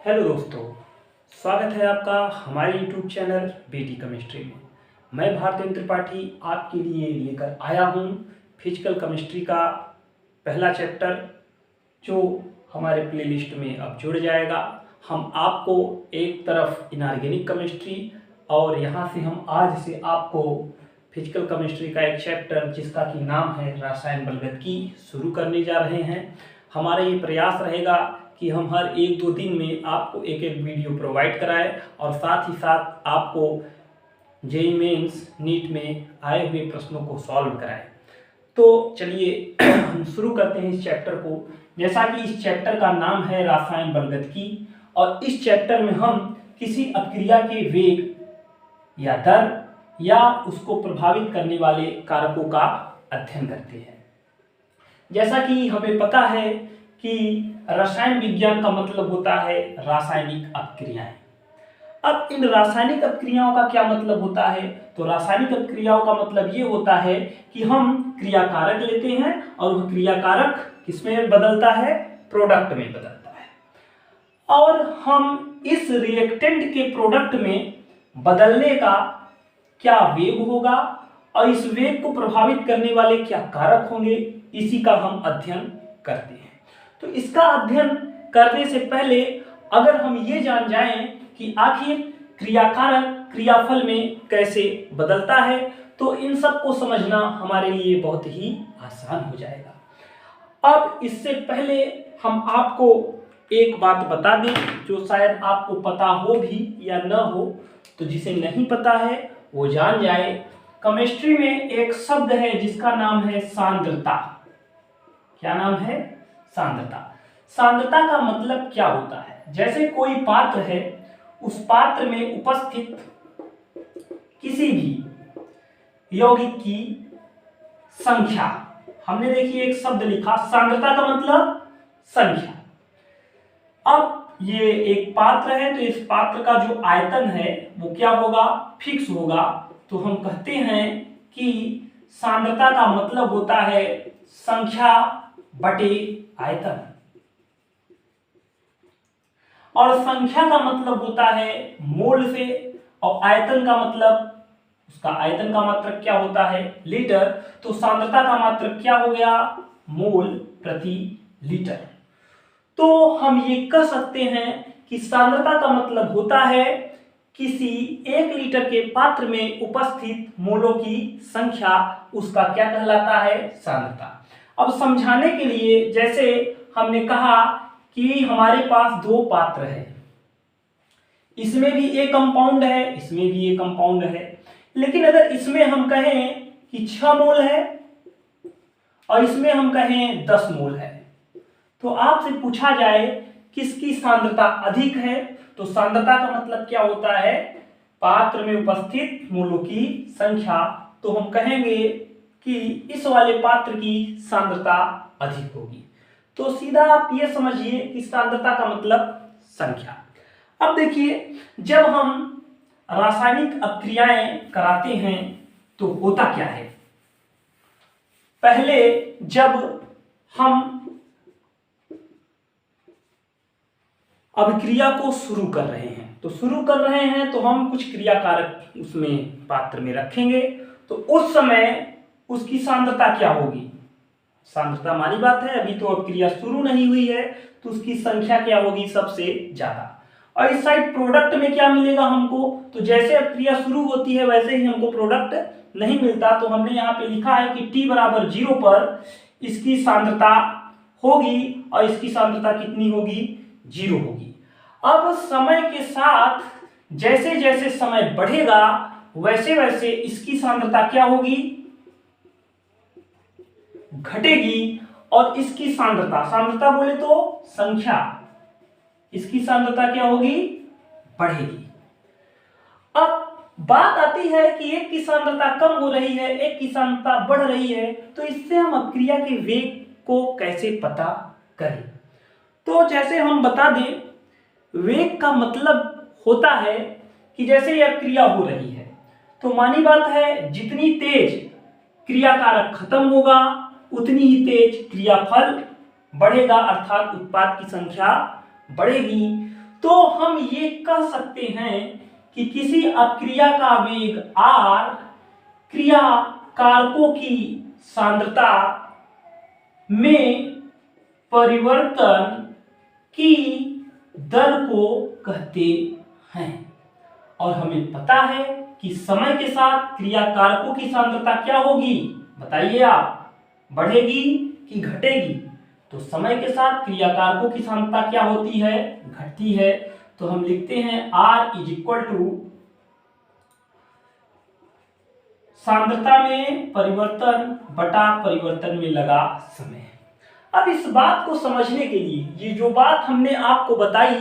Hello दोस्तों, स्वागत है आपका हमारे YouTube चैनल बीटी केमिस्ट्री में। मैं भारतेंद्र त्रिपाठी आपके लिए लेकर आया हूँ फिजिकल केमिस्ट्री का पहला चैप्टर, जो हमारे प्लेलिस्ट में अब जुड़ जाएगा। हम आपको एक तरफ इनऑर्गेनिक केमिस्ट्री और यहाँ से हम आज से आपको फिजिकल केमिस्ट्री का एक चैप्टर जिसका कि नाम है रसायन बलगदगी शुरू करने जा रहे हैं। हमारा ये प्रयास रहेगा कि हम हर 1-2 दिन में आपको एक एक वीडियो प्रोवाइड कराएं और साथ ही साथ आपको जेईई मेंस नीट में आए हुए प्रश्नों को सॉल्व कराएं। तो चलिए हम शुरू करते हैं इस चैप्टर को। जैसा कि इस चैप्टर का नाम है रसायन बलगदगी, और इस चैप्टर में हम किसी अपक्रिया के वेग या दर या उसको प्रभावित करने वाले कारकों का अध्ययन करते हैं। जैसा कि हमें पता है कि रसायन विज्ञान का मतलब होता है रासायनिक अपक्रियाएं। अब इन रासायनिक अपक्रियाओं का क्या मतलब होता है? तो रासायनिक अपक्रियाओं का मतलब ये होता है कि हम क्रियाकारक लेते हैं और वह क्रियाकारक किसमें बदलता है? प्रोडक्ट में बदलता है, और हम इस रिएक्टेंट के प्रोडक्ट में बदलने का क्या वेग होगा और इस वेग को प्रभावित करने वाले क्या कारक होंगे, इसी का हम अध्ययन करते हैं। तो इसका अध्ययन करने से पहले अगर हम ये जान जाएं कि आखिर क्रियाकारक क्रियाफल में कैसे बदलता है, तो इन सब को समझना हमारे लिए बहुत ही आसान हो जाएगा। अब इससे पहले हम आपको एक बात बता दें जो शायद आपको पता हो भी या न हो, तो जिसे नहीं पता है वो जान जाए। केमिस्ट्री में एक शब्द है जिसका नाम है सांद्रता। क्या नाम है? सांद्रता। सांद्रता का मतलब क्या होता है? जैसे कोई पात्र है, उस पात्र में उपस्थित किसी भी यौगिक की संख्या, हमने देखिए एक शब्द लिखा सांद्रता का मतलब संख्या। अब ये एक पात्र है, तो इस पात्र का जो आयतन है वो क्या होगा? फिक्स होगा। तो हम कहते हैं कि सांद्रता का मतलब होता है संख्या बटे आयतन, और संख्या का मतलब होता है मोल से, और आयतन का मतलब, उसका आयतन का मात्रक क्या होता है? लीटर। तो सांद्रता का मात्रक क्या हो गया? मोल प्रति लीटर। तो हम ये कह सकते हैं कि सांद्रता का मतलब होता है किसी 1 लीटर के पात्र में उपस्थित मोलों की संख्या, उसका क्या कहलाता है? सांद्रता। अब समझाने के लिए, जैसे हमने कहा कि हमारे पास 2 पात्र है, इसमें भी एक कंपाउंड है, इसमें भी एक कंपाउंड है, लेकिन अगर इसमें हम कहें कि 6 मोल है और इसमें हम कहें 10 मोल है, तो आपसे पूछा जाए किसकी सांद्रता अधिक है, तो सांद्रता का मतलब क्या होता है? पात्र में उपस्थित मोलों की संख्या। तो हम कहेंगे कि इस वाले पात्र की सांद्रता अधिक होगी। तो सीधा आप ये समझिए कि सांद्रता का मतलब संख्या। अब देखिए, जब हम रासायनिक अपक्रियाएं कराते हैं तो होता क्या है? पहले जब हम अभिक्रिया को शुरू कर रहे हैं, तो हम कुछ क्रियाकारक उसमें पात्र में रखेंगे, तो उस समय उसकी सांद्रता क्या होगी? सांद्रता मानी बात है, अभी तो अभिक्रिया शुरू नहीं हुई है, तो उसकी संख्या क्या होगी? सबसे ज्यादा। और इस साइड प्रोडक्ट में क्या मिलेगा हमको? तो जैसे अभिक्रिया शुरू होती है वैसे ही हमको प्रोडक्ट नहीं मिलता, तो हमने यहाँ पे लिखा है कि t बराबर 0 पर इसकी सांद्रता होगी, और इसकी सांद्रता कितनी होगी? 0 होगी। अब समय के साथ जैसे जैसे समय बढ़ेगा वैसे वैसे इसकी सांद्रता क्या होगी? घटेगी, और इसकी सांद्रता बोले तो संख्या, इसकी सांद्रता क्या होगी? बढ़ेगी। अब बात आती है कि एक की सांद्रता कम हो रही है, एक की सांद्रता बढ़ रही है, तो इससे हम अपक्रिया के वेग को कैसे पता करें? तो जैसे हम बता दें, वेग का मतलब होता है कि जैसे यह क्रिया हो रही है, तो मानी बात है जितनी तेज क्रियाकारक खत्म होगा उतनी ही तेज क्रियाफल बढ़ेगा, अर्थात उत्पाद की संख्या बढ़ेगी। तो हम ये कह सकते हैं कि किसी अपक्रिया का वेग r क्रिया कारकों की सांद्रता में परिवर्तन की दर को कहते हैं। और हमें पता है कि समय के साथ क्रिया कारकों की सांद्रता क्या होगी, बताइए आप, बढ़ेगी कि घटेगी? तो समय के साथ क्रिया कारकों की सांद्रता क्या होती है, घटती है। तो हम लिखते हैं R इज इक्वल टू सांद्रता में परिवर्तन बटा परिवर्तन में लगा समय। अब इस बात को समझने के लिए ये जो बात हमने आपको बताई,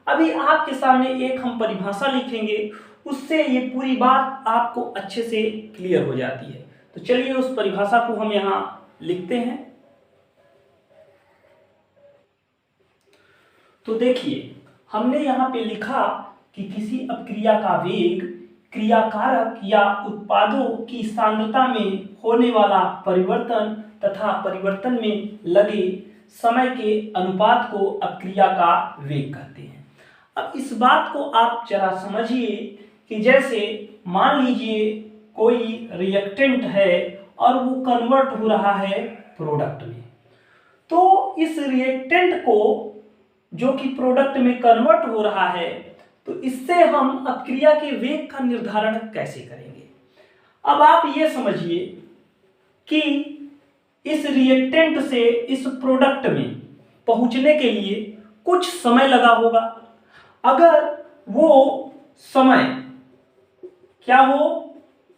अभी आपके सामने एक हम परिभाषा लिखेंगे, उससे ये पूरी बात आपको अच्छे से क्लियर हो जाती है। तो चलिए उस परिभाषा को हम यहाँ लिखते हैं। तो देखिए, हमने यहाँ पे लिखा कि किसी अपक्रिया का वेग क्रिया कारक या उत्पादों की सांद्रता में होने वाला परिवर्तन तथा परिवर्तन में लगे समय के अनुपात को अपक्रिया का वेग कहते हैं। अब इस बात को आप जरा समझिए कि जैसे मान लीजिए कोई रिएक्टेंट है और वो कन्वर्ट हो रहा है प्रोडक्ट में, तो इस रिएक्टेंट को जो कि प्रोडक्ट में कन्वर्ट हो रहा है, तो इससे हम अपक्रिया के वेग का निर्धारण कैसे करेंगे? अब आप ये समझिए कि इस रिएक्टेंट से इस प्रोडक्ट में पहुंचने के लिए कुछ समय लगा होगा। अगर वो समय क्या हो,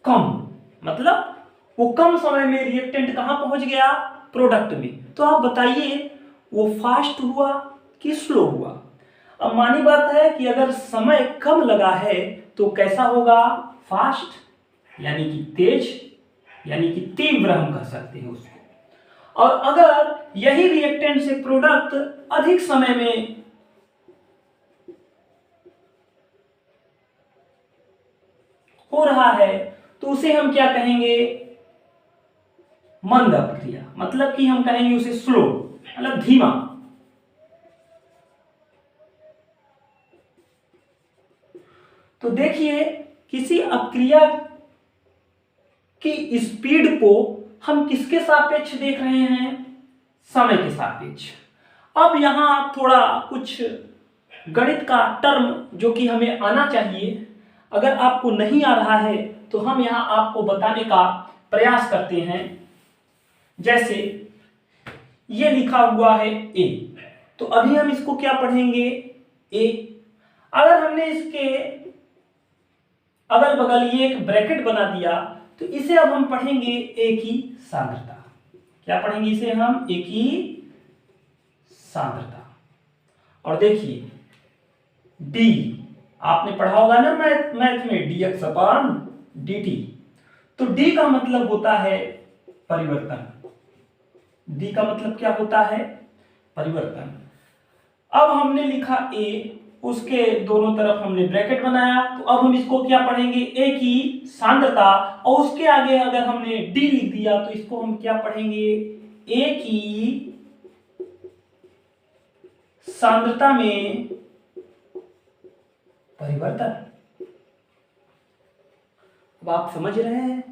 कम, मतलब वो कम समय में रिएक्टेंट कहां पहुंच गया, प्रोडक्ट में, तो आप बताइए वो फास्ट हुआ कि स्लो हुआ? अब मानी बात है कि अगर समय कम लगा है तो कैसा होगा, फास्ट, यानी कि तेज, यानी कि तीव्र हम कह सकते हैं उसको। और अगर यही रिएक्टेंट से प्रोडक्ट अधिक समय में हो रहा है तो उसे हम क्या कहेंगे, मंद अपक्रिया, मतलब कि हम कहेंगे उसे स्लो, मतलब धीमा। तो देखिए, किसी अपक्रिया की स्पीड को हम किसके सापेक्ष देख रहे हैं, समय के सापेक्ष। अब यहां थोड़ा कुछ गणित का टर्म जो कि हमें आना चाहिए, अगर आपको नहीं आ रहा है तो हम यहां आपको बताने का प्रयास करते हैं। जैसे ये लिखा हुआ है ए, तो अभी हम इसको क्या पढ़ेंगे, ए। अगर हमने इसके अगल बगल ये एक ब्रैकेट बना दिया तो इसे अब हम पढ़ेंगे ए की सांद्रता। क्या पढ़ेंगे इसे हम, ए की सांद्रता। और देखिए डी, आपने पढ़ा होगा ना मैथ में, dx अपॉन dt। तो डी का मतलब होता है परिवर्तन। डी का मतलब क्या होता है, परिवर्तन। अब हमने लिखा ए, उसके दोनों तरफ हमने ब्रैकेट बनाया, तो अब हम इसको क्या पढ़ेंगे, ए की सांद्रता, और उसके आगे अगर हमने डी लिख दिया तो इसको हम क्या पढ़ेंगे, ए की सांद्रता में परिवर्तन। अब आप समझ रहे हैं।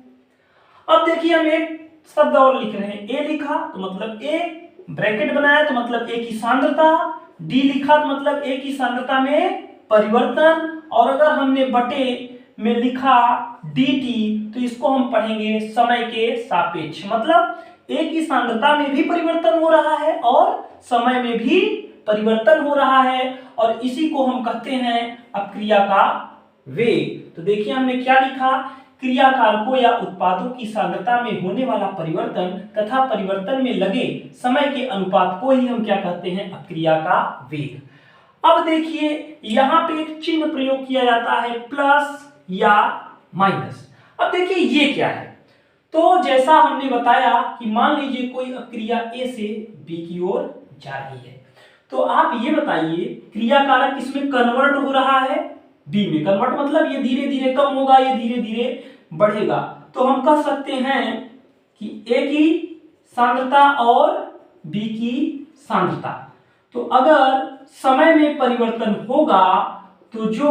अब देखिए हम एक शब्द और लिख रहे हैं, ए लिखा तो मतलब ए, ब्रैकेट बनाया तो मतलब ए की सांद्रता, डी लिखा तो मतलब ए की सांद्रता में परिवर्तन, और अगर हमने बटे में लिखा dt तो इसको हम पढ़ेंगे समय के सापेक्ष, मतलब ए की सांद्रता में भी परिवर्तन हो रहा है और समय में भी परिवर्तन हो रहा है, और इसी को हम कहते हैं अपक्रिया का वेग। तो देखिए हमने क्या लिखा, क्रिया कारकों या उत्पादों की सांद्रता में होने वाला परिवर्तन तथा परिवर्तन में लगे समय के अनुपात को ही हम क्या कहते हैं, अपक्रिया का वेग। अब देखिए यहाँ पे एक चिन्ह प्रयोग किया जाता है, प्लस या माइनस। अब देखिए ये क्या है, तो जैसा हमने बताया कि मान लीजिए कोई अपक्रिया ए से बी की ओर जा रही है, तो आप ये बताइए क्रिया कारक किसमें कन्वर्ट हो रहा है, बी में। कन्वर्ट मतलब ये धीरे धीरे कम होगा, ये धीरे धीरे बढ़ेगा। तो हम कह सकते हैं कि ए की सांद्रता और बी की सांद्रता तो अगर समय में परिवर्तन होगा तो जो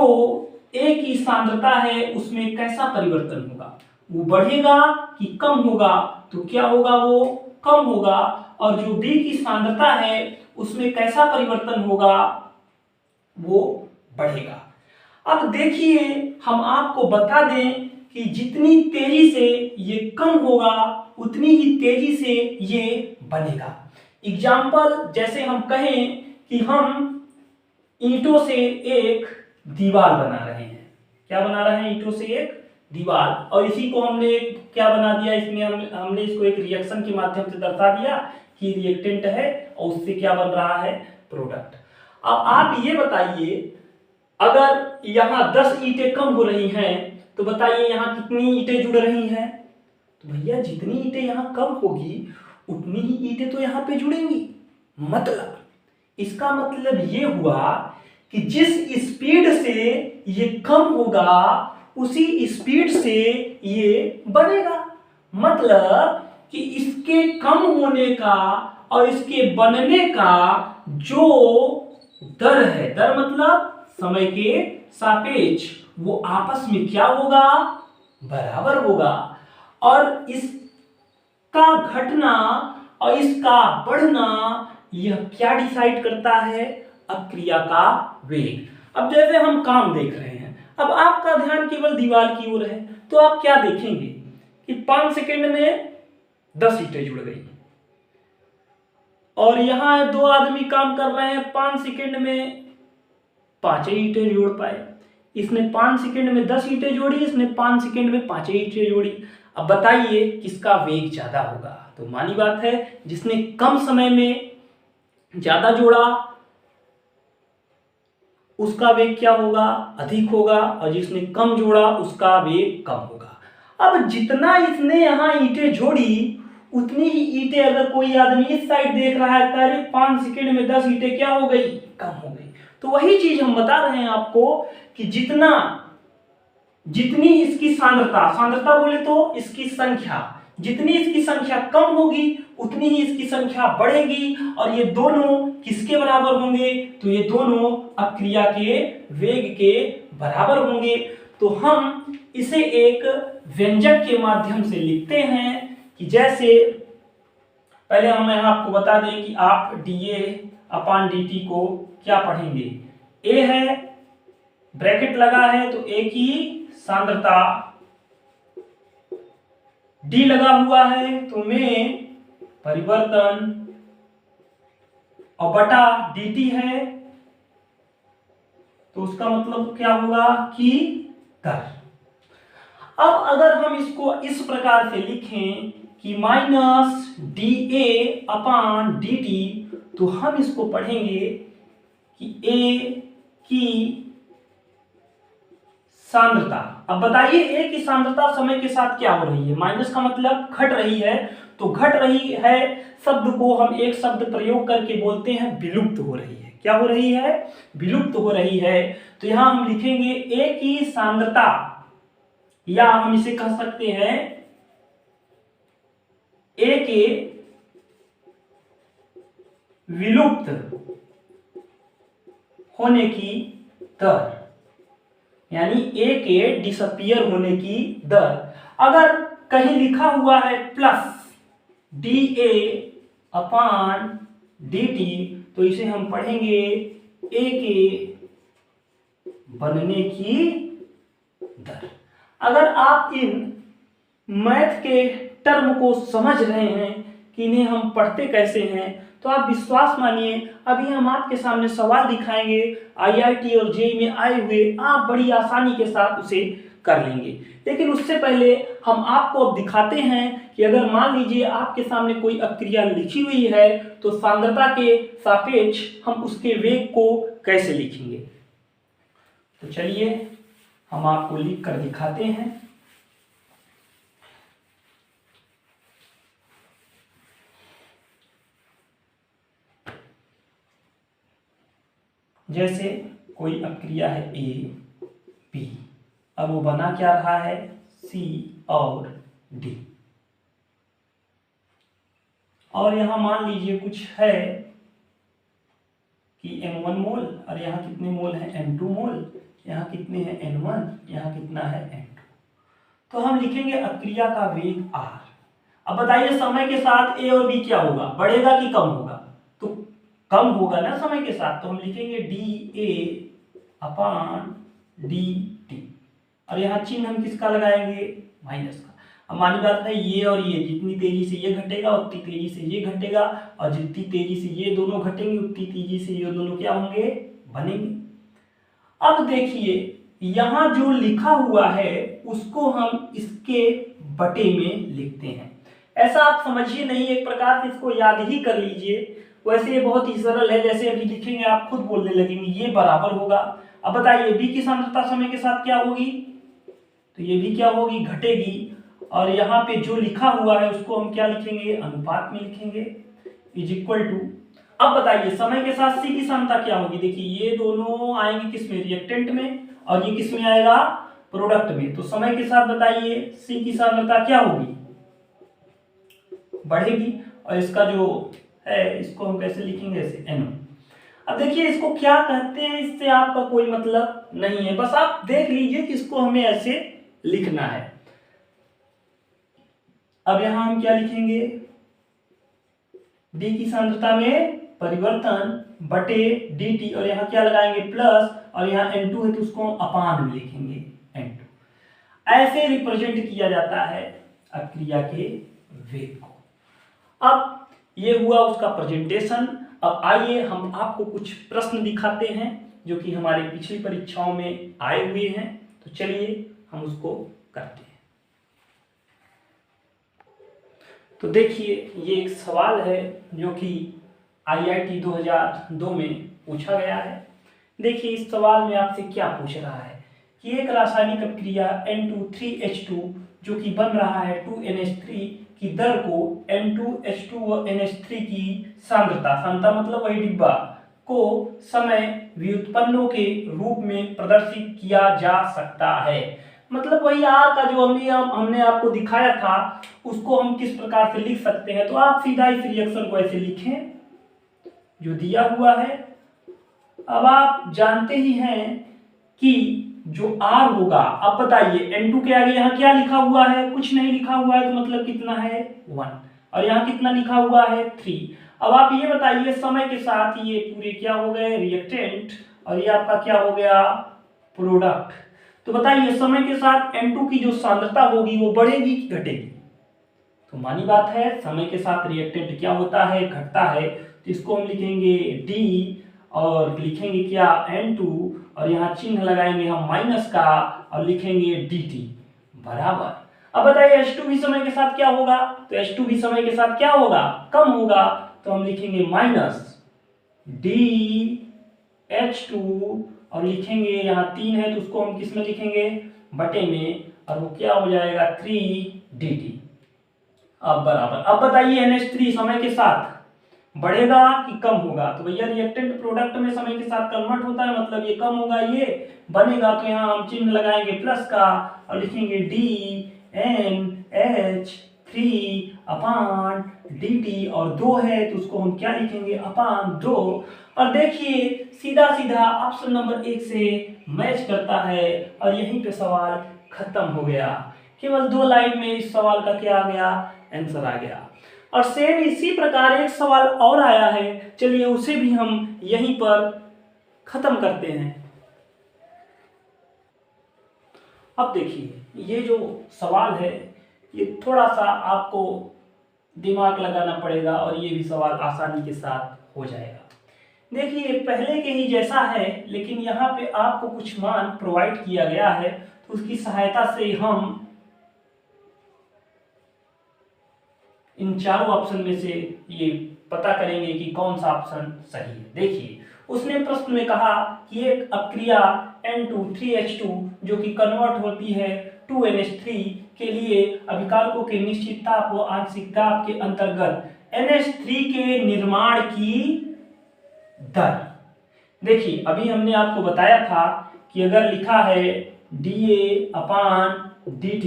A की सांद्रता है उसमें कैसा परिवर्तन होगा, वो बढ़ेगा कि कम होगा, तो क्या होगा, वो कम होगा। और जो B की सांद्रता है उसमें कैसा परिवर्तन होगा, वो बढ़ेगा। अब देखिए, हम आपको बता दें कि जितनी तेजी से ये कम होगा उतनी ही तेजी से ये बनेगा। एग्जाम्पल, जैसे हम कहें कि हम ईंटों से एक दीवार बना रहे हैं। क्या बना रहे हैं, ईंटों से एक दीवार, और इसी को हमने क्या बना दिया, इसमें हमने इसको एक रिएक्शन के माध्यम से दर्शा दिया कि रिएक्टेंट है और उससे क्या बन रहा है, प्रोडक्ट। अब आप ये बताइए, अगर यहाँ 10 ईंटें कम हो रही हैं तो बताइए यहाँ कितनी ईंटें जुड़ रही हैं। तो भैया जितनी ईंटें यहाँ कम होगी उतनी ही ईंटें तो यहाँ पे जुड़ेंगी। मतलब इसका मतलब ये हुआ कि जिस स्पीड से ये कम होगा उसी स्पीड से ये बढ़ेगा। मतलब कि इसके कम होने का और इसके बनने का जो दर है, दर मतलब समय के सापेक्ष, वो आपस में क्या होगा, बराबर होगा। और इसका घटना और इसका बढ़ना यह क्या डिसाइड करता है, अपक्रिया का वेग। अब जैसे हम काम देख रहे हैं, अब आपका ध्यान केवल दीवार की ओर है, तो आप क्या देखेंगे कि 5 सेकंड में 10 ईंटें जुड़ गई, और यहां 2 आदमी काम कर रहे हैं, 5 सेकंड में 5 ईंटें जोड़ पाए। इसने 5 सेकंड में 10 ईंटें जोड़ी, इसने 5 सेकंड में 5 ईंटें जोड़ी। अब बताइए किसका वेग ज्यादा होगा। तो मानी बात है, जिसने कम समय में ज्यादा जोड़ा उसका वेग क्या होगा, अधिक होगा, और जिसने कम जोड़ा उसका वेग कम होगा। अब जितना इसने यहां ईंटें जोड़ी उतनी ही ईंटें, अगर कोई आदमी इस साइड देख रहा है, करीब 5 सेकंड में 10 ईंटें क्या हो गई, कम हो गई। तो वही चीज हम बता रहे हैं आपको कि जितनी इसकी सांद्रता, सांद्रता बोले तो इसकी संख्या, जितनी इसकी संख्या कम होगी उतनी ही इसकी संख्या बढ़ेगी, और ये दोनों किसके बराबर होंगे, तो ये दोनों अपक्रिया के वेग के बराबर होंगे। तो हम इसे एक व्यंजक के माध्यम से लिखते हैं कि जैसे पहले हम यहां आपको बता दें कि आप dA अपान dt को क्या पढ़ेंगे, A है, ब्रैकेट लगा है तो A की सांद्रता, D लगा हुआ है तो में परिवर्तन, और बटा dt है तो उसका मतलब क्या होगा कि दर। अब अगर हम इसको इस प्रकार से लिखें कि माइनस dA अपान dt, तो हम इसको पढ़ेंगे कि A की सांद्रता। अब बताइए A की सांद्रता समय के साथ क्या हो रही है, माइनस का मतलब घट रही है, तो घट रही है शब्द को हम एक शब्द प्रयोग करके बोलते हैं विलुप्त हो रही है। क्या हो रही है, विलुप्त हो रही है। तो यहां हम लिखेंगे A की सांद्रता, या हम इसे कह सकते हैं A के विलुप्त होने की दर, यानी A के डिसअपियर होने की दर। अगर कहीं लिखा हुआ है प्लस dA अपान dt, तो इसे हम पढ़ेंगे A के बनने की दर। अगर आप इन मैथ के टर्म को समझ रहे हैं कि इन्हें हम पढ़ते कैसे हैं, तो आप विश्वास मानिए, अभी हम आपके सामने सवाल दिखाएंगे IIT और JEE में आए हुए, आप बड़ी आसानी के साथ उसे कर लेंगे। लेकिन उससे पहले हम आपको अब दिखाते हैं कि अगर मान लीजिए आपके सामने कोई अपक्रिया लिखी हुई है तो सांद्रता के सापेक्ष हम उसके वेग को कैसे लिखेंगे। तो चलिए हम आपको लिख कर दिखाते हैं। जैसे कोई अपक्रिया है A B, अब वो बना क्या रहा है, C और D, और यहां मान लीजिए कुछ है कि M1 मोल, और यहाँ कितने मोल हैं M2 मोल, यहाँ कितने हैं N1, यहाँ कितना है N2। तो हम लिखेंगे अक्रिया का वेग R। अब बताइए समय के साथ A और B क्या होगा, बढ़ेगा कि कम होगा? तो कम होगा ना समय के साथ, तो हम लिखेंगे dA/dt, और यहाँ चिन्ह हम किसका लगाएंगे, माइनस का। अब मानी बात है ये और ये, जितनी तेजी से ये घटेगा उतनी तेजी से ये घटेगा, और जितनी तेजी से ये दोनों घटेंगे उतनी तेजी से ये दोनों क्या होंगे, बनेंगे। अब देखिए यहाँ जो लिखा हुआ है उसको हम इसके बटे में लिखते हैं। ऐसा आप समझिए नहीं, एक प्रकार से इसको याद ही कर लीजिए। वैसे ये बहुत ही सरल है, जैसे अभी लिखेंगे आप खुद बोलने लगेंगे, ये बराबर होगा। अब बताइए बी की सांद्रता समय के साथ क्या होगी, तो ये भी क्या होगी, घटेगी। और यहाँ पे जो लिखा हुआ है उसको हम क्या लिखेंगे, अनुपात में लिखेंगे, इज इक्वल टू। अब बताइए समय के साथ सी की सांद्रता क्या होगी, देखिए ये दोनों आएंगे किस में, रिएक्टेंट में, और ये किस में आएगा, प्रोडक्ट में। तो समय के साथ बताइए सी की सांद्रता क्या होगी, बढ़ेगी। और इसका जो है इसको हम कैसे लिखेंगे, ऐसे NO। अब देखिए इसको क्या कहते हैं, इससे आपका कोई मतलब नहीं है, बस आप देख लीजिए कि इसको हमें ऐसे लिखना है। अब यहां हम क्या लिखेंगे, डी की सांद्रता में परिवर्तन बटे dt, और यहाँ क्या लगाएंगे प्लस, और यहाँ N2 है तो उसको अपान में लिखेंगे N2। ऐसे रिप्रेजेंट किया जाता है अक्रिया के वेग को। अब ये हुआ उसका प्रेजेंटेशन। अब आइए हम आपको कुछ प्रश्न दिखाते हैं जो कि हमारी पिछली परीक्षाओं में आए हुए हैं, तो चलिए हम उसको करते हैं। तो देखिए ये एक सवाल है जो कि IIT 2002 में पूछा गया है। देखिए इस सवाल में आपसे क्या पूछ रहा है कि एक रासायनिक अभिक्रिया N2,3H2 जो कि बन रहा है 2NH3 की दर को N2H2 व NH3 की सांद्रता मतलब वही डिब्बा को समय व्युत्पन्नों के रूप में प्रदर्शित किया जा सकता है। मतलब वही R का जो हमने आपको दिखाया था उसको हम किस प्रकार से लिख सकते हैं, तो आप सीधा इस रिएक्शन को ऐसे लिखें जो दिया हुआ है। अब आप जानते ही हैं कि जो R होगा, अब बताइए N2 के आगे यहाँ क्या लिखा हुआ है, कुछ नहीं लिखा हुआ है, तो मतलब कितना है 1, और यहाँ कितना लिखा हुआ है 3। अब आप ये बताइए समय के साथ ये पूरे क्या हो गए, रिएक्टेंट, और ये आपका क्या हो गया, प्रोडक्ट। तो बताइए समय के साथ N2 की जो सांद्रता होगी वो बढ़ेगी कि घटेगी, तो मानी बात है समय के साथ रिएक्टेंट क्या होता है, घटता है। तो इसको हम लिखेंगे D और लिखेंगे क्या N2, और यहाँ चिन्ह लगाएंगे हम माइनस का और लिखेंगे dt बराबर। अब बताइए H2 भी समय के साथ क्या होगा, तो H2 भी समय के साथ क्या होगा, कम होगा, तो हम लिखेंगे माइनस DH2 और लिखेंगे यहाँ 3 है तो उसको हम किस में लिखेंगे, बटे में, और वो क्या हो जाएगा 3dt। अब बराबर। अब बताइए NH3 समय के साथ बढ़ेगा कि कम होगा, तो भैया रिएक्टेंट प्रोडक्ट में समय के साथ कन्वर्ट होता है, मतलब ये कम होगा, ये बनेगा, तो यहाँ हम चिन्ह लगाएंगे प्लस का और लिखेंगे DNH3/dt, और 2 है तो उसको हम क्या लिखेंगे, अपान 2। और देखिए सीधा सीधा ऑप्शन नंबर 1 से मैच करता है, और यहीं पे सवाल खत्म हो गया। केवल 2 लाइन में इस सवाल का क्या आ गया, आंसर आ गया। और सेम इसी प्रकार एक सवाल और आया है, चलिए उसे भी हम यहीं पर खत्म करते हैं। अब देखिए ये जो सवाल है ये थोड़ा सा आपको दिमाग लगाना पड़ेगा, और ये भी सवाल आसानी के साथ हो जाएगा। देखिए पहले के ही जैसा है, लेकिन यहाँ पे आपको कुछ मान प्रोवाइड किया गया है, तो उसकी सहायता से हम इन चारों ऑप्शन में से ये पता करेंगे कि कौन सा ऑप्शन सही है। देखिए उसने प्रश्न में कहा कि एक अपक्रिया N2,3H2 जो कि कन्वर्ट होती है 2NH3 के लिए अभिकारकों के निश्चित ताप व आंशिक ताप के अंतर्गत NH3 के निर्माण की दर। देखिए अभी हमने आपको बताया था कि अगर लिखा है dA/dt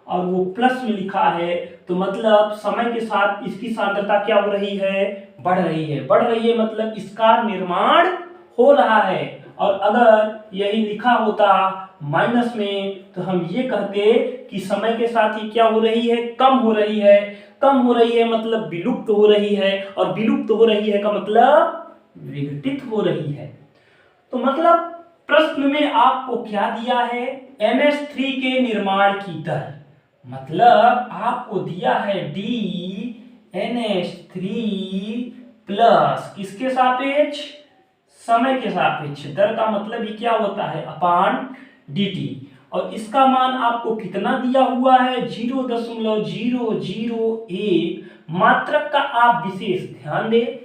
और वो प्लस में लिखा है, तो मतलब समय के साथ इसकी सांद्रता क्या हो रही है, बढ़ रही है। बढ़ रही है मतलब इसका निर्माण हो रहा है। और अगर यही लिखा होता माइनस में तो हम ये कहते कि समय के साथ ही क्या हो रही है, कम हो रही है। कम हो रही है मतलब विलुप्त हो रही है, और विलुप्त हो रही है का मतलब विघटित हो रही है। तो मतलब प्रश्न में आपको क्या दिया है, NH3 के निर्माण की दर। मतलब आपको दिया है DNH3 प्लस किसके सापेक्ष, समय के सापेक्ष। दर का मतलब ही क्या होता है, अपान dt। और इसका मान आपको कितना दिया हुआ है, 0.001। मात्रक का आप विशेष ध्यान दें।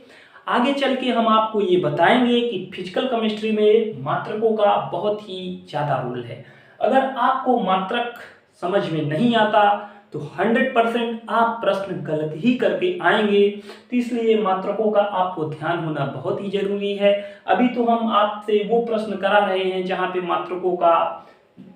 आगे चल के हम आपको ये बताएंगे कि फिजिकल केमिस्ट्री में मात्रकों का बहुत ही ज़्यादा रोल है। अगर आपको मात्रक समझ में नहीं आता तो 100% आप प्रश्न गलत ही करके आएंगे। तो इसलिए मात्रकों का आपको ध्यान होना बहुत ही जरूरी है। अभी तो हम आपसे वो प्रश्न करा रहे हैं जहाँ पे मात्रकों का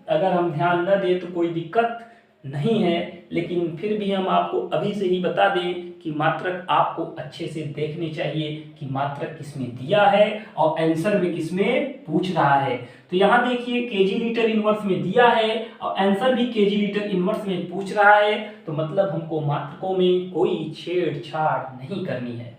अगर हम ध्यान न दें तो कोई दिक्कत नहीं है, लेकिन फिर भी हम आपको अभी से ही बता दें कि मात्रक आपको अच्छे से देखने चाहिए कि मात्रक किसमें दिया है और आंसर में किसमें पूछ रहा है। तो यहाँ देखिए केजी लीटर इनवर्स में दिया है और आंसर भी केजी लीटर इनवर्स में पूछ रहा है, तो मतलब हमको मात्रकों में कोई छेड़छाड़ नहीं करनी है।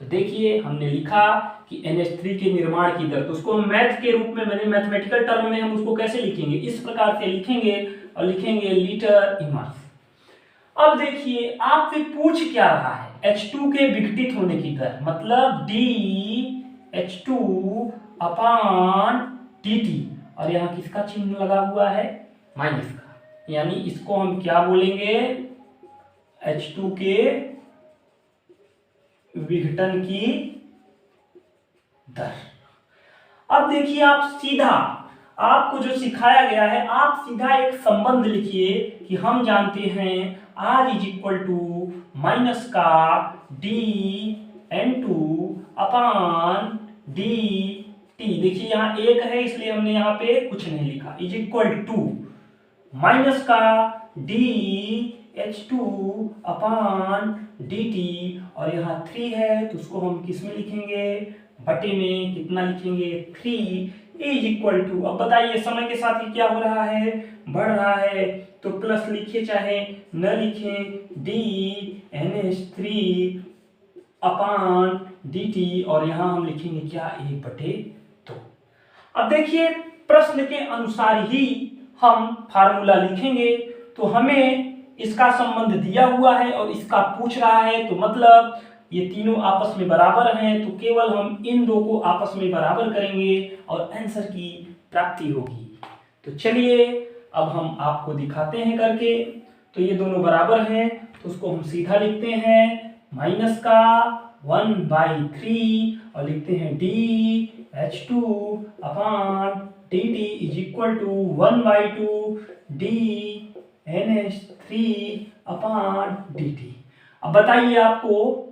तो देखिए हमने लिखा कि NH3 के निर्माण की दर, तो उसको हम मैथ के रूप में, मैंने मैथमेटिकल टर्म में हम उसको कैसे लिखेंगे, इस प्रकार से लिखेंगे और लिखेंगे लीटर इनवर्स। अब देखिए आपसे पूछ क्या रहा है, H2 के विघटित होने की दर, मतलब DH2 अपान dt, और यहाँ किसका चिन्ह लगा हुआ है, माइनस का, यानी इसको हम क्या बोलेंगे, H2 के विघटन की दर। अब देखिए आप सीधा, आपको जो सिखाया गया है, आप सीधा एक संबंध लिखिए कि हम जानते हैं R is equal to minus का dN2 अपान dt। देखिए यहाँ एक है इसलिए हमने यहाँ पे कुछ नहीं लिखा, इज इक्वल टू माइनस का DH2 अपान dt, और यहाँ 3 है तो उसको हम किस में लिखेंगे, बटे में कितना लिखेंगे, 3 इज इक्वल टू। अब बताइए समय के साथ ही क्या हो रहा है, बढ़ रहा है, तो प्लस लिखिए चाहे न लिखें, DNH3 अपान dt, और यहाँ हम लिखेंगे क्या, 1/2। अब देखिए प्रश्न के अनुसार ही हम फार्मूला लिखेंगे। तो हमें इसका संबंध दिया हुआ है और इसका पूछ रहा है, तो मतलब ये तीनों आपस में बराबर हैं, तो केवल हम इन दो को आपस में बराबर करेंगे और आंसर की प्राप्ति होगी। तो चलिए अब हम आपको दिखाते हैं करके। तो ये दोनों बराबर हैं तो उसको हम सीधा लिखते हैं, माइनस का 1/3 और लिखते हैं DH2 upon dt is equal to 1/2 DNH3 upon dt। अब बताइए आपको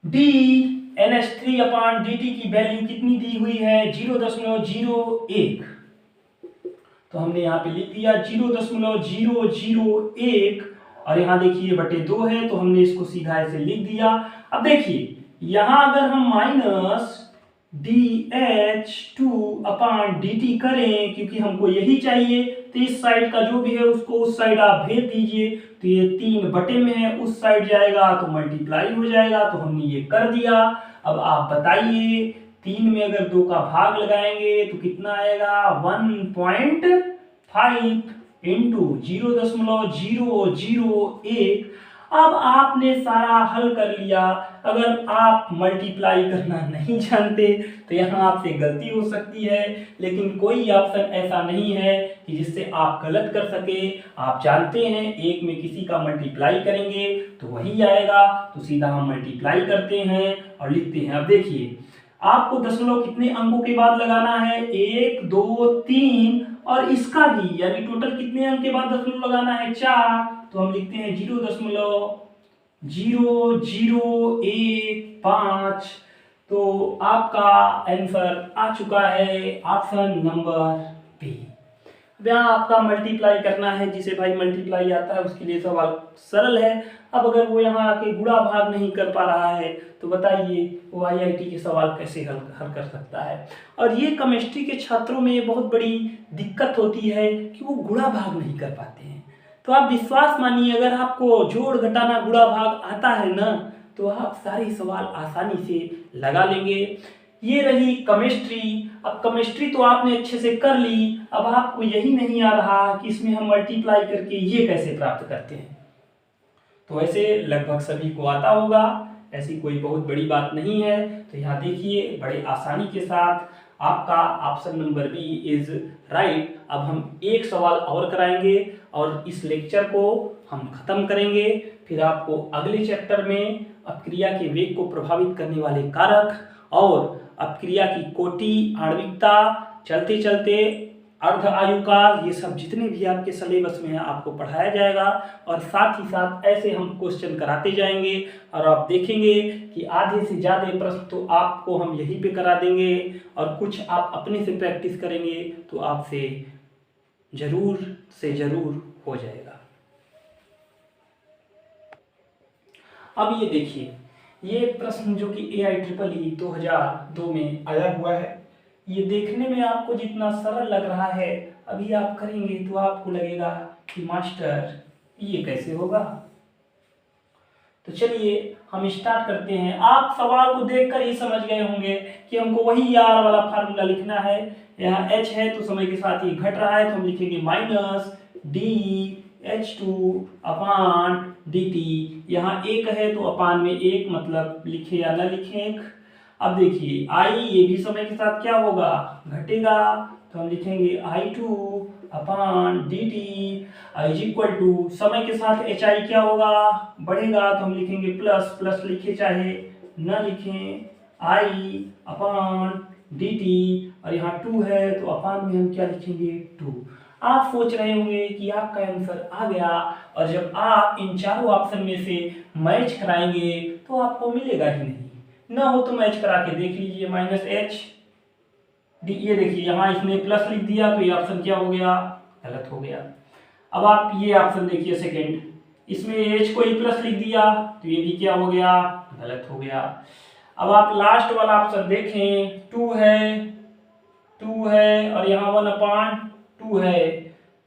DNH3 अपान dt की वैल्यू कितनी दी हुई है, 0.001। तो हमने यहाँ पे लिख दिया 0.001, और यहाँ देखिए बटे 2 है तो हमने इसको सीधा ऐसे लिख दिया। अब देखिए यहाँ अगर हम माइनस DH2 अपान dt करें, क्योंकि हमको यही चाहिए, तो इस साइड का जो भी है उसको उस साइड आप भेज दीजिए, तो ये 3 बटे में है, उस साइड जाएगा तो मल्टीप्लाई हो जाएगा, तो हमने ये कर दिया। अब आप बताइए 3 में अगर 2 का भाग लगाएंगे तो कितना आएगा, 1.5 इंटू 0.001। अब आपने सारा हल कर लिया। अगर आप मल्टीप्लाई करना नहीं जानते तो यहाँ आपसे गलती हो सकती है, लेकिन कोई ऑप्शन ऐसा नहीं है कि जिससे आप गलत कर सके। आप जानते हैं एक में किसी का मल्टीप्लाई करेंगे तो वही आएगा, तो सीधा हम मल्टीप्लाई करते हैं और लिखते हैं। अब देखिए आपको दशमलव कितने अंकों के बाद लगाना है, 1 2 3, और इसका भी, यानी टोटल कितने अंक के बाद दशमलव लगाना है, 4। तो हम लिखते हैं 0.0015। तो आपका आंसर आ चुका है ऑप्शन नंबर बी। यहाँ आपका मल्टीप्लाई करना है, जिसे भाई मल्टीप्लाई आता है उसके लिए सवाल सरल है। अब अगर वो यहाँ आके गुणा भाग नहीं कर पा रहा है तो बताइए वो IIT के सवाल कैसे हल कर सकता है। और ये केमिस्ट्री के छात्रों में बहुत बड़ी दिक्कत होती है कि वो गुणा भाग नहीं कर पाते हैं। तो आप विश्वास मानिए, अगर आपको जोड़ घटाना गुणा भाग आता है ना तो आप सारे सवाल आसानी से लगा लेंगे। ये रही केमिस्ट्री। अब केमिस्ट्री तो आपने अच्छे से कर ली, अब आपको यही नहीं आ रहा कि इसमें हम मल्टीप्लाई करके ये कैसे प्राप्त करते हैं। तो ऐसे लगभग सभी को आता होगा, ऐसी कोई बहुत बड़ी बात नहीं है। तो यहाँ देखिए बड़े आसानी के साथ आपका option number B is right. अब हम एक सवाल और कराएंगे और इस लेक्चर को हम खत्म करेंगे। फिर आपको अगले चैप्टर में अपक्रिया के वेग को प्रभावित करने वाले कारक और अपक्रिया की कोटि, आणविकता, चलते चलते अर्ध आयुकाल, ये सब जितने भी आपके सिलेबस में है आपको पढ़ाया जाएगा। और साथ ही साथ ऐसे हम क्वेश्चन कराते जाएंगे और आप देखेंगे कि आधे से ज़्यादा प्रश्न तो आपको हम यहीं पे करा देंगे और कुछ आप अपने से प्रैक्टिस करेंगे तो आपसे ज़रूर से ज़रूर हो जाएगा। अब ये देखिए, ये प्रश्न जो कि AIEEE 2002 में आया हुआ है, ये देखने में आपको जितना सरल लग रहा है अभी आप करेंगे तो आपको लगेगा कि मास्टर ये कैसे होगा। तो चलिए हम स्टार्ट करते हैं। आप सवाल को देखकर ये समझ गए होंगे कि हमको वही R वाला फार्मूला लिखना है। यहाँ H है तो समय के साथ ये घट रहा है तो हम लिखेंगे माइनस dH2/dt। यहाँ एक है तो अपान में एक, मतलब लिखे या ना लिखें। अब देखिए I ये भी समय के साथ क्या होगा, घटेगा, तो हम लिखेंगे I2/dt इज इक्वल टू समय के साथ HI क्या होगा, बढ़ेगा, तो हम लिखेंगे प्लस, प्लस लिखे चाहे न लिखें, I/dt और यहाँ 2 है तो अपान में हम क्या लिखेंगे 2। आप सोच रहे होंगे कि आपका आंसर आ गया और जब आप इन चारों ऑप्शन में से मैच कराएंगे तो आपको मिलेगा ही नहीं। ना हो तो मैच करा के देख लीजिए। -H डी, ये देखिए यहाँ इसने प्लस लिख दिया तो ये ऑप्शन क्या हो गया, गलत हो गया। अब आप ये ऑप्शन देखिए सेकंड, इसमें H को ही प्लस लिख दिया तो ये भी क्या हो गया, गलत हो गया। अब आप लास्ट वाला ऑप्शन देखें, 2 है और यहाँ 1/2 है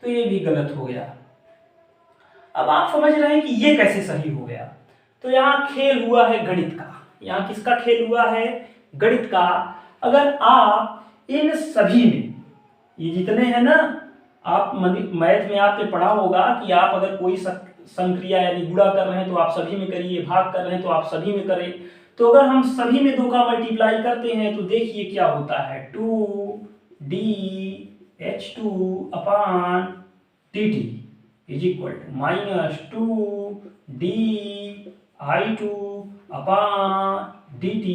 तो ये भी गलत हो गया। अब आप समझ रहे हैं कि ये कैसे सही हो गया। तो यहाँ खेल हुआ है गणित का। यहाँ किसका खेल हुआ है, गणित का। अगर आप इन सभी में, ये जितने हैं ना, आप मैथ में आपने पढ़ा होगा कि आप अगर कोई संक्रिया यानी गुणा कर रहे हैं तो आप सभी में करिए, भाग कर रहे हैं तो आप सभी में करें। तो अगर हम सभी में 2 का मल्टीप्लाई करते हैं तो देखिए क्या होता है, 2dH2/dt is equal to -2dI2/dt।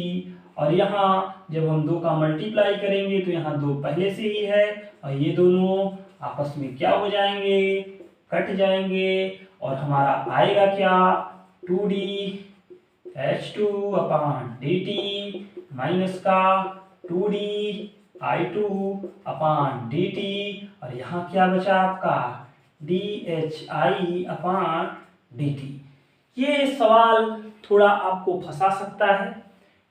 और यहाँ जब हम 2 का मल्टीप्लाई करेंगे तो यहाँ 2 पहले से ही है और ये दोनों आपस में क्या हो जाएंगे, कट जाएंगे और हमारा आएगा क्या, 2dH2/dt माइनस का 2dI2/dt और यहाँ क्या बचा आपका, dHI/dt। ये सवाल थोड़ा आपको फंसा सकता है।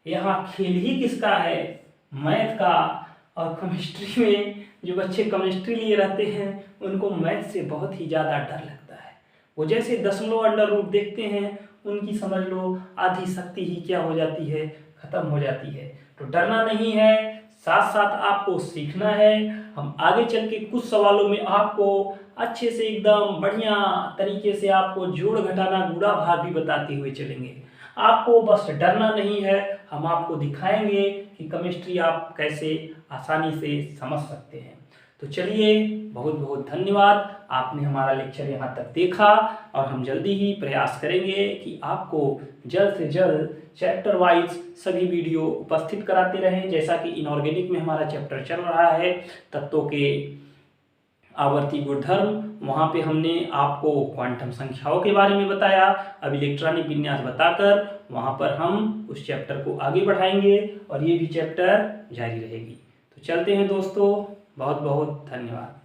यहाँ खेल ही किसका है, मैथ का। और केमिस्ट्री में जो बच्चे केमिस्ट्री लिए रहते हैं उनको मैथ से बहुत ही ज़्यादा डर लगता है। वो जैसे दशमलव अंडर रूट देखते हैं उनकी समझ लो आधी शक्ति ही क्या हो जाती है, खत्म हो जाती है। तो डरना नहीं है, साथ साथ आपको सीखना है। हम आगे चल के कुछ सवालों में आपको अच्छे से एकदम बढ़िया तरीके से आपको जोड़ घटाना गुणा भाग भी बताते हुए चलेंगे। आपको बस डरना नहीं है, हम आपको दिखाएंगे कि केमिस्ट्री आप कैसे आसानी से समझ सकते हैं। तो चलिए, बहुत बहुत धन्यवाद, आपने हमारा लेक्चर यहाँ तक देखा और हम जल्दी ही प्रयास करेंगे कि आपको जल्द से जल्द चैप्टर वाइज सभी वीडियो उपस्थित कराते रहें। जैसा कि इनऑर्गेनिक में हमारा चैप्टर चल रहा है तत्वों के आवर्ती गुणधर्म, वहाँ पे हमने आपको क्वांटम संख्याओं के बारे में बताया। अब इलेक्ट्रॉनिक विन्यास बताकर वहाँ पर हम उस चैप्टर को आगे बढ़ाएंगे और ये भी चैप्टर जारी रहेगी। तो चलते हैं दोस्तों, बहुत बहुत धन्यवाद।